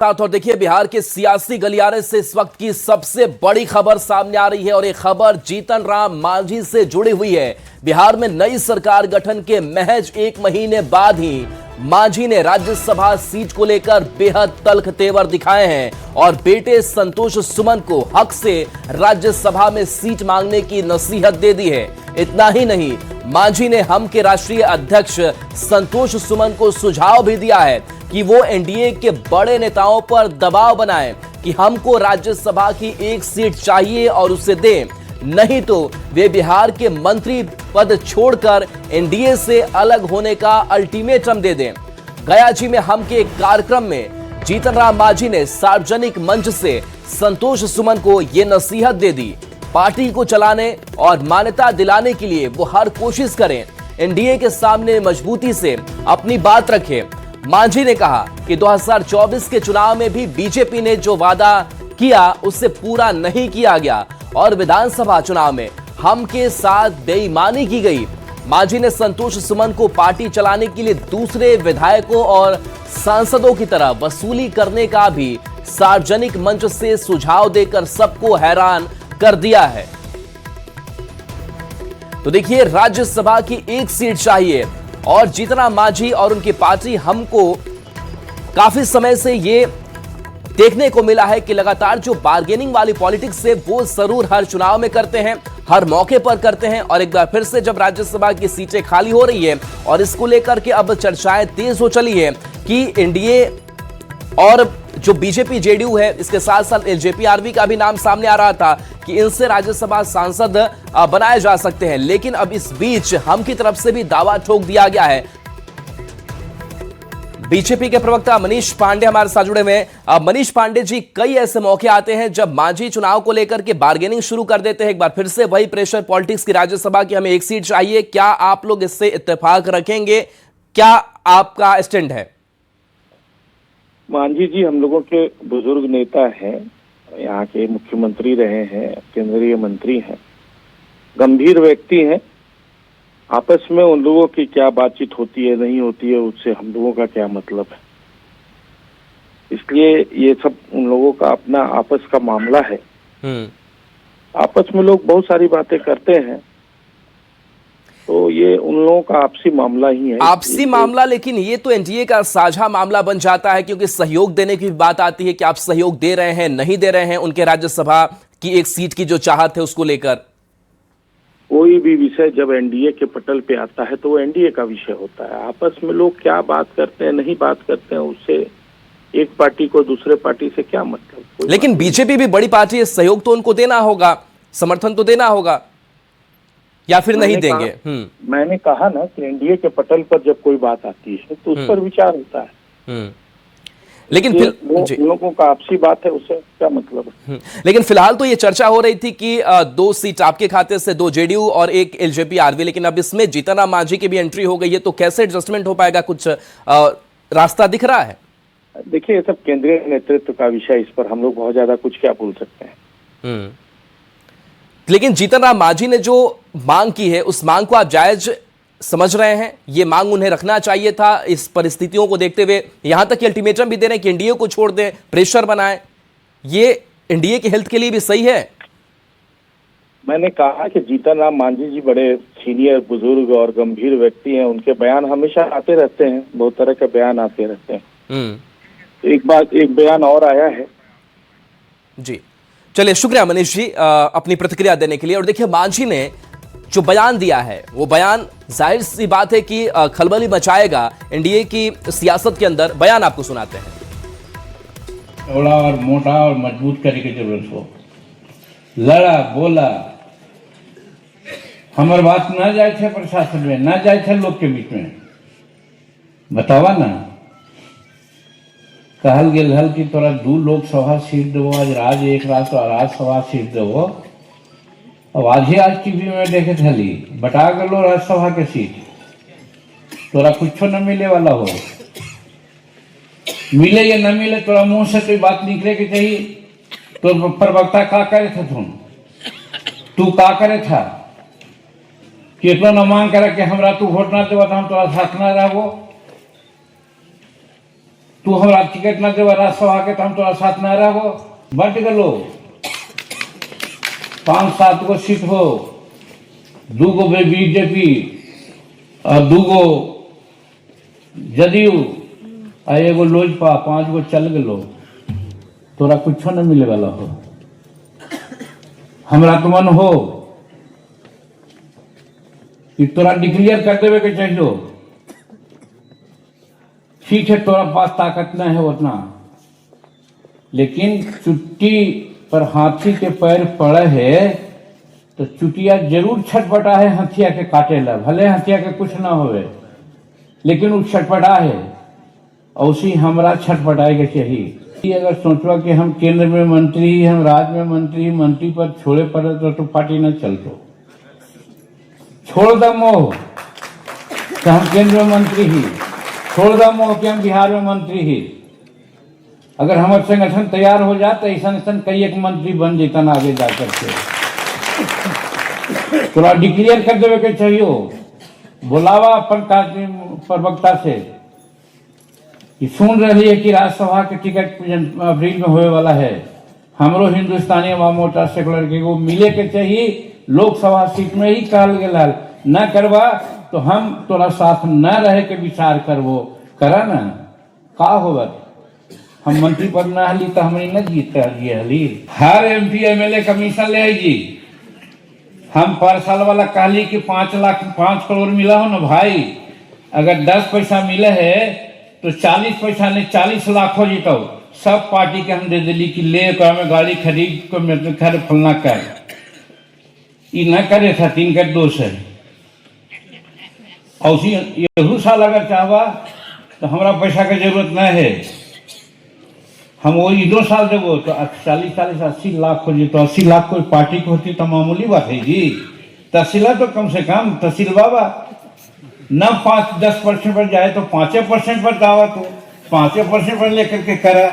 और देखिए बिहार के सियासी गलियारे से इस वक्त की सबसे बड़ी खबर सामने आ रही है और ये खबर जीतन राम मांझी से जुड़ी हुई है। बिहार में नई सरकार गठन के महज 1 महीने बाद ही मांझी ने राज्यसभा सीट को लेकर बेहद तल्ख तेवर दिखाए हैं और बेटे संतोष सुमन को हक से राज्यसभा में सीट मांगने की नसीहत दे दी है। इतना ही नहीं, मांझी ने हम के राष्ट्रीय अध्यक्ष संतोष सुमन को सुझाव भी दिया है कि वो एनडीए के बड़े नेताओं पर दबाव बनाएं कि हमको राज्यसभा की 1 सीट चाहिए और उसे दें, नहीं तो वे बिहार के मंत्री पद छोड़कर एनडीए से अलग होने का अल्टीमेटम दे दें। गया जी में हम के एक कार्यक्रम में जीतन राम मांझी ने सार्वजनिक मंच से संतोष सुमन को यह नसीहत दे दी, पार्टी को चलाने और मान्यता दिलाने के लिए वो हर कोशिश करें, एनडीए के सामने मजबूती से अपनी बात रखें। मांझी ने कहा कि 2024 के चुनाव में भी बीजेपी ने जो वादा किया उससे पूरा नहीं किया गया और विधानसभा चुनाव में हम के साथ बेईमानी की गई। मांझी ने संतोष सुमन को पार्टी चलाने के लिए दूसरे विधायकों और सांसदों की तरह वसूली करने का भी सार्वजनिक मंच से सुझाव देकर सबको हैरान कर दिया है। तो देखिए, राज्यसभा की 1 सीट चाहिए और जीतन राम मांझी और उनकी पार्टी हमको काफी समय से ये देखने को मिला है कि लगातार जो बार्गेनिंग वाली पॉलिटिक्स है वो जरूर हर चुनाव में करते हैं, हर मौके पर करते हैं। और एक बार फिर से जब राज्यसभा की सीटें खाली हो रही है और इसको लेकर के अब चर्चाएं तेज हो चली है कि एनडीए और जो बीजेपी जेडीयू है, इसके साथ साथ एलजेपी आरवी का भी नाम सामने आ रहा था कि इनसे राज्यसभा सांसद बनाए जा सकते हैं। लेकिन अब इस बीच हम की तरफ से भी दावा ठोक दिया गया है। बीजेपी के प्रवक्ता मनीष पांडे हमारे साथ जुड़े हुए हैं। मनीष पांडे जी, कई ऐसे मौके आते हैं जब मांझी चुनाव को लेकर के बार्गेनिंग शुरू कर देते हैं, एक बार फिर से वही प्रेशर पॉलिटिक्स की राज्यसभा की हमें 1 सीट चाहिए। क्या आप लोग इससे इत्तेफाक रखेंगे? क्या आपका स्टैंड है? मांझी जी हम लोगों के बुजुर्ग नेता हैं, यहाँ के मुख्यमंत्री रहे हैं, केंद्रीय मंत्री हैं, गंभीर व्यक्ति हैं। आपस में उन लोगों की क्या बातचीत होती है नहीं होती है उससे हम लोगों का क्या मतलब है। इसलिए ये सब उन लोगों का अपना आपस का मामला है। आपस में लोग बहुत सारी बातें करते हैं, तो ये उन लोगों का आपसी मामला ही है। आपसी मामला, लेकिन ये तो एनडीए का साझा मामला बन जाता है क्योंकि सहयोग देने की बात आती है कि आप सहयोग दे रहे हैं नहीं दे रहे हैं उनके राज्यसभा की 1 सीट की जो चाहत है उसको लेकर। कोई भी विषय जब एनडीए के पटल पे आता है तो वो एनडीए का विषय होता है। आपस में लोग क्या बात करते हैं नहीं बात करते हैं उससे एक पार्टी को दूसरे पार्टी से क्या मतलब। लेकिन बीजेपी भी बड़ी पार्टी है, सहयोग तो उनको देना होगा, समर्थन तो देना होगा, या फिर नहीं देंगे? मैंने कहा ना कि एनडीए के पटल पर जब कोई बात आती है तो उस पर विचार होता है। लेकिन लोगों का आपसी बात है, उससे क्या मतलब है। लेकिन फिलहाल तो ये चर्चा हो रही थी कि 2 सीट आपके खाते से, 2 जेडीयू और 1 एलजेपी आरवी, लेकिन अब इसमें जीतन राम मांझी की भी एंट्री हो गई है, तो कैसे एडजस्टमेंट हो पाएगा? कुछ रास्ता दिख रहा है? देखिए, ये सब केंद्रीय नेतृत्व का विषय, इस पर हम लोग बहुत ज्यादा कुछ क्या बोल सकते हैं। लेकिन जीतन राम मांझी ने जो मांग की है उस मांग को आप जायज समझ रहे हैं? ये मांग उन्हें रखना चाहिए था इस परिस्थितियों को देखते हुए, यहां तक कि अल्टीमेटम भी दे रहे हैं कि एनडीए को छोड़ दें, प्रेशर बनाएं, ये एनडीए के हेल्थ के लिए भी सही है? मैंने कहा कि जीतन राम मांझी जी बड़े सीनियर बुजुर्ग और गंभीर व्यक्ति हैं, उनके बयान हमेशा आते रहते हैं, बहुत तरह के बयान आते रहते हैं। एक बयान और आया है जी। चलिए, शुक्रिया मनीष जी अपनी प्रतिक्रिया देने के लिए। और देखिए, मांझी ने जो बयान दिया है वो बयान जाहिर सी बात है कि खलबली मचाएगा एनडीए की सियासत के अंदर। बयान आपको सुनाते हैं। चौड़ा और मोटा और मजबूत करने की जरूरत हो, लड़ा बोला, हमारे बात ना जाए थे प्रशासन में, ना जाए थे लोग के बीच में, बतावा ना। कहल गेल हल कि तोरा 2 लोकसभा सीट देवो, आज राज्यसभा सीट देवो। अब आज टीवी में देखे थी बटा गलो राज्यसभा के सीट, तोरा कुछ न मिले वाला हो, मिले या न मिले तोरा मुंह से कोई बात निकले के चाहिए। तो प्रवक्ता का करे था, तू का करे था कि इतना न मांग करे कि हमरा तू वोट ना देवा तो हम तोरा साथ ना रहबो। तू हमारा टिकट न देवा राज्यसभा के तो हम तोरा साथ न रहो। बंट गलो 5-7 गो सीट हो, 2 गो बीजेपी और 2 गो जदयू आ एगो लोजपा, 5 गो चल गलो, तोरा कुछो न मिले वाला हो। हमरा तो मन हो कि तोरा डिक्लेयर कर देवे के चाहिए। ठीक है, तोरा पास ताकत नहीं है उतना, लेकिन चुट्टी पर हाथी के पैर पड़े है तो चुटिया जरूर छटपटा है हथिया के काटे ला। भले हथिया के कुछ ना होवे, लेकिन वो छटपटा है, और उसी हमरा छटपटाए के चाहिए। अगर सोचवा कि हम केंद्र में मंत्री, हम राज्य में मंत्री, मंत्री पर छोड़े पड़े तो पार्टी न चलतो। छोड़ द मोह कि हम केंद्र में मंत्री ही, छोड़ द मोह कि हम बिहार में मंत्री ही। अगर हमारे संगठन तैयार हो जाते ऐसा कई एक मंत्री बन जेतन आगे जाकर के। थोड़ा डिक्लेयर कर देवे के चाहिए, बुलावा अपन प्रवक्ता से कि सुन रही है कि राज्यसभा के टिकट अप्रैल में होने वाला है। हमरो हिंदुस्तानी अवाम मोर्चा सेकुलर के वो मिले के चाहिए। लोकसभा सीट में ही कहल गया न करवा तो हम तोरा साथ न रहे के विचार करवो। करा न का होगा, हम मंत्री पद न हली तो हमने न जीत हली। हर MP MLA कमीशन ले जी। हम पर साल वाला कहली कि 5 करोड़ मिला हो ना भाई। अगर 10 पैसा मिले है तो 40 पैसा नहीं 40 लाख हो जीतो। सब पार्टी के हम दे दिली कि ले में गाड़ी खरीद को मेरे घर फलना कर। ये न करे था, तीन कर दोष है। और उसी यहू साल अगर चाहवा तो हमारा पैसा की जरूरत न है, हम वही 2 साल देवो तो 40-80 लाख हो जी। तो 80 लाख कोई पार्टी को होती तो मामूली बात है जी। तहसीला तो कम से कम तहसील बाबा न 5-10% पर जाए तो 5% पर दावा, तो 5% पर लेकर के करा।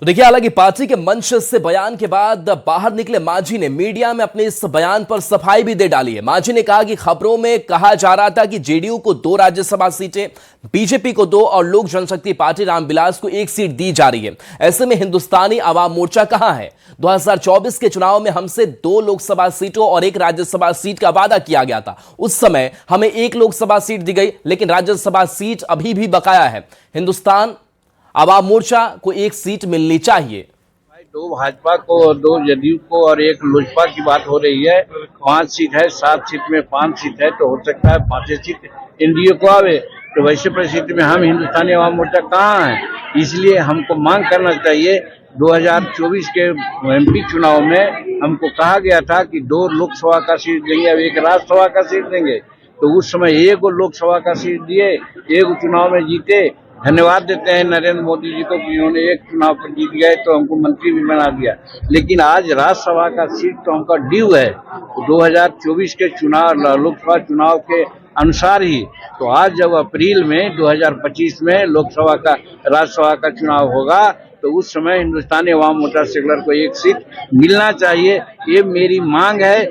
तो देखिए, हालांकि पार्टी के मंच से बयान के बाद बाहर निकले मांझी ने मीडिया में अपने इस बयान पर सफाई भी दे डाली है। मांझी ने कहा कि खबरों में कहा जा रहा था कि जेडीयू को 2 राज्यसभा सीटें, बीजेपी को 2 और लोक जनशक्ति पार्टी रामविलास को 1 सीट दी जा रही है। ऐसे में हिंदुस्तानी अवाम मोर्चा कहां है? 2024 के चुनाव में हमसे 2 लोकसभा सीटों और 1 राज्यसभा सीट का वादा किया गया था। उस समय हमें 1 लोकसभा सीट दी गई, लेकिन राज्यसभा सीट अभी भी बकाया है। हिंदुस्तान अवाम मोर्चा को 1 सीट मिलनी चाहिए। 2 भाजपा को, 2 जदयू को और 1 लोजपा की बात हो रही है। 5 सीट है, 7 सीट में 5 सीट है, तो हो सकता है 5 सीट एनडीए को आवे। तो वैसे परिस्थिति में हम हिंदुस्तानी अवाम मोर्चा कहाँ है? इसलिए हमको मांग करना चाहिए। 2024 के MP चुनाव में हमको कहा गया था कि 2 लोकसभा का सीट देंगे और 1 राज्यसभा का सीट देंगे। तो उस समय 1 लोकसभा का सीट दिए, 1 चुनाव में जीते। धन्यवाद देते हैं नरेंद्र मोदी जी को कि उन्होंने 1 चुनाव पर जीत गए तो हमको मंत्री भी बना दिया। लेकिन आज राज्यसभा का सीट तो हमका ड्यू है 2024 के चुनाव, लोकसभा चुनाव के अनुसार ही। तो आज जब अप्रैल में 2025 में लोकसभा का, राज्यसभा का चुनाव होगा तो उस समय हिंदुस्तानी अवाम मोर्चा सेकुलर को 1 सीट मिलना चाहिए। ये मेरी मांग है,